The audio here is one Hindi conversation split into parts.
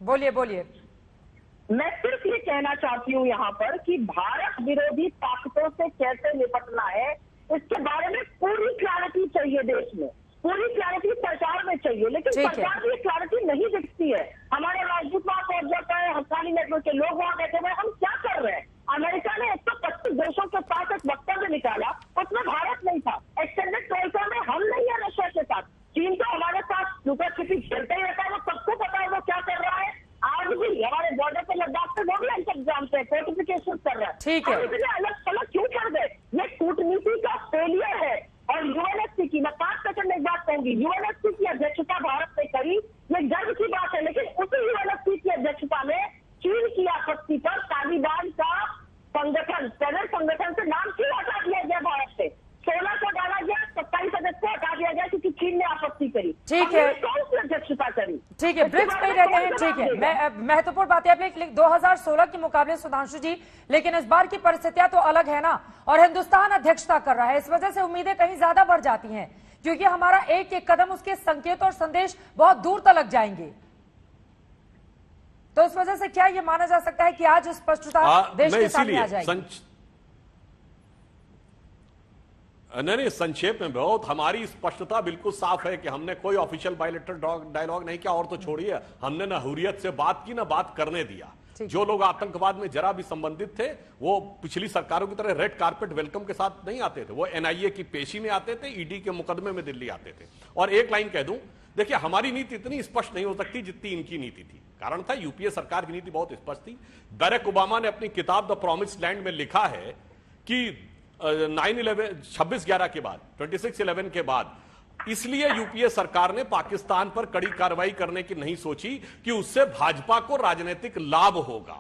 बोलिए बोलिए। मैं सिर्फ ये कहना चाहती हूँ यहाँ पर कि भारत विरोधी ताकतों से कैसे निपटना है, इसके बारे में पूरी क्लैरिटी चाहिए देश में, पूरी क्लैरिटी सरकार में चाहिए। लेकिन सरकार में क्लैरिटी नहीं दिखती है। हमारे राजदूत वहां पहुंच जाता है, हक्कानी नेटवर्क के लोग वहां बैठे हुए, हम क्या कर रहे हैं? अमेरिका ने 125 देशों के साथ एक वक्तव्य निकाला, उसमें भारत नहीं था। एक्सटेंडेड ट्रोइका में हम नहीं है रशिया के साथ। चीन तो हमारे साथ लुका छिपी खेलते ही रहता है, वो सबको पता है वो क्या कर रहा है। आज भी हमारे बॉर्डर पे लद्दाख से लोग लाइसेंस जानते हैं, फोर्टिफिकेशन कर रहा है। ठीक है, अलग अलग क्यों कर गए? ये कूटनीति का फेलियर है। और यूएनएससी की, मैं 5 सेकंड में एक बात कहूंगी, यूएनएससी की अध्यक्षता भारत ने करी, ये गर्व की बात है। लेकिन उसी यूएनएससी की अध्यक्षता में चीन की आपत्ति पर तालिबान का संगठन, टेरर संगठन से नाम क्यों हटा दिया गया भारत से? 16 को डाला गया, 27 अगस्त को हटा दिया गया क्योंकि चीन ने आपत्ति करी। ठीक है, कौन सी अध्यक्षता करी? ठीक है, ब्रिक्स में रहते हैं। ठीक है, महत्वपूर्ण बात है आपने 2016 के मुकाबले सुधांशु जी, लेकिन इस बार की परिस्थितियां तो अलग है ना, और हिंदुस्तान अध्यक्षता कर रहा है, इस वजह से उम्मीदें कहीं ज्यादा बढ़ जाती हैं, क्योंकि हमारा एक एक कदम उसके संकेत और संदेश बहुत दूर तक लग जाएंगे। तो इस वजह से क्या ये माना जा सकता है कि आज स्पष्टता देश के सामने आ जाएगी? नहीं, संक्षेप में बहुत हमारी स्पष्टता बिल्कुल साफ है कि हमने कोई ऑफिशियल बायलैटरल डायलॉग नहीं किया, और तो छोड़िए, हमने ना हुर्रियत से बात की ना बात करने दिया। जो लोग आतंकवाद में जरा भी संबंधित थे वो पिछली सरकारों की तरह रेड कारपेट वेलकम के साथ नहीं आते थे, वो एनआईए की पेशी में आते थे, ईडी के मुकदमे में दिल्ली आते थे। और एक लाइन कह दूं, देखिए हमारी नीति इतनी स्पष्ट नहीं हो सकती जितनी इनकी नीति थी। कारण था यूपीए सरकार की नीति बहुत स्पष्ट थी। बैरक ओबामा ने अपनी किताब द प्रॉमिस्ड लैंड में लिखा है कि 26/11 के बाद, 26/11 के बाद इसलिए यूपीए सरकार ने पाकिस्तान पर कड़ी कार्रवाई करने की नहीं सोची कि उससे भाजपा को राजनीतिक लाभ होगा।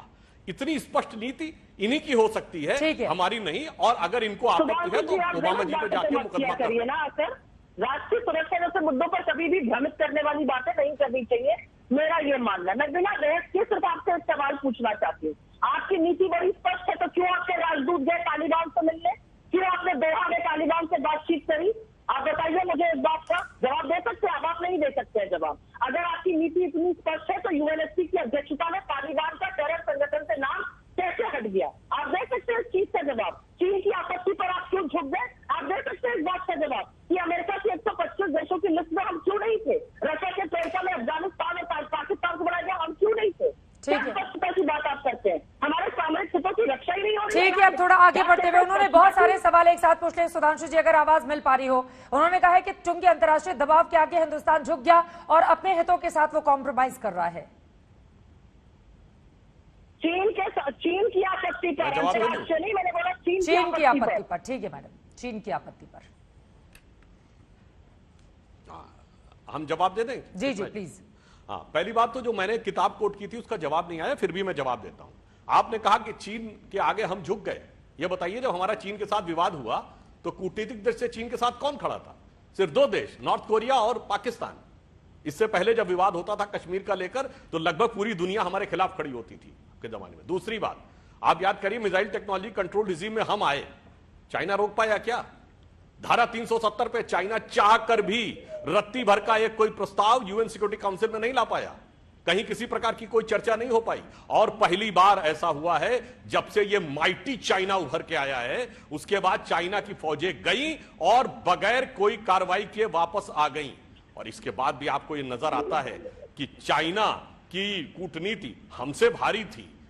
इतनी स्पष्ट नीति इन्हीं की हो सकती है, हमारी नहीं। और अगर इनको आपत्ति है तो ओबामा जी पे जाके मुकदमा करिए ना। सर, राष्ट्रीय सुरक्षा जैसे मुद्दों पर कभी भी भ्रमित करने वाली बातें नहीं करनी चाहिए, मेरा ये मानना है। मैं बिना बहस के सिर्फ आपसे एक सवाल पूछना चाहती हूँ। आपकी नीति बड़ी स्पष्ट है, तो क्यों आपके राजदूत गए तालिबान से मिलने? क्यों आपने दोहा में तालिबान से बातचीत करी? आप बताइए मुझे इस बात का जवाब दे सकते हैं? आप नहीं दे सकते हैं जवाब। अगर आपकी नीति इतनी स्पष्ट है तो यूएनएससी की अध्यक्षता में तालिबान का टेरर संगठन से नाम कैसे हट गया? आप दे सकते हैं इस चीज का जवाब? चीन की आपत्ति पर आप क्यों झुक गए? आप दे सकते हैं इस बात का जवाब कि अमेरिका की 125 देशों की लिस्ट में हम क्यों नहीं थे? रशिया के ट्रोइका में अफगानिस्तान और पाकिस्तान को बनाया गया, हम क्यों नहीं थे? स्पष्टता की बात आप करते हैं, हमारे सामरिक हितों की रक्षा ही नहीं हो रही है। ठीक है, अब थोड़ा आगे बढ़ते हुए उन्होंने बहुत सारे सवाल एक साथ पूछ लिए। सुधांशु जी, अगर आवाज मिल पा रही हो, उन्होंने कहा है कि चूंकि अंतर्राष्ट्रीय दबाव के आगे हिंदुस्तान झुक गया और अपने हितों के साथ वो कॉम्प्रोमाइज कर रहा है। चीन की आपत्ति पर, नहीं मैंने बोला चीन की आपत्ति पर। ठीक है मैडम, चीन की आपत्ति पर हम जवाब दे दें? जी जी प्लीज। हाँ, पहली बात तो जो मैंने किताब कोट की थी उसका जवाब नहीं आया, फिर भी मैं जवाब देता हूं। आपने कहा कि चीन के आगे हम झुक गए। ये बताइए, जब हमारा चीन के साथ विवाद हुआ तो कूटनीतिक दृष्टि से चीन के साथ कौन खड़ा था? सिर्फ 2 देश, नॉर्थ कोरिया और पाकिस्तान। इससे पहले जब विवाद होता था कश्मीर का लेकर तो लगभग पूरी दुनिया हमारे खिलाफ खड़ी होती थी के जमाने में। दूसरी बात, आप याद करिए, मिसाइल टेक्नोलॉजी कंट्रोल रिजीम में हम आए, चाइना रोक पाया क्या? धारा 370 पे चाइना चाह कर भी रत्ती भर का एक कोई प्रस्ताव यूएन सिक्योरिटी काउंसिल में नहीं ला पाया। कहीं किसी प्रकार की कोई चर्चा नहीं हो पाई। और पहली बार ऐसा हुआ है जब से ये माइटी चाइना उभर के आया है, उसके बाद चाइना की फौजें गई और बगैर कोई कार्रवाई किए वापस आ गई। और इसके बाद भी आपको ये नजर आता है कि चाइना की कूटनीति हमसे भारी थी।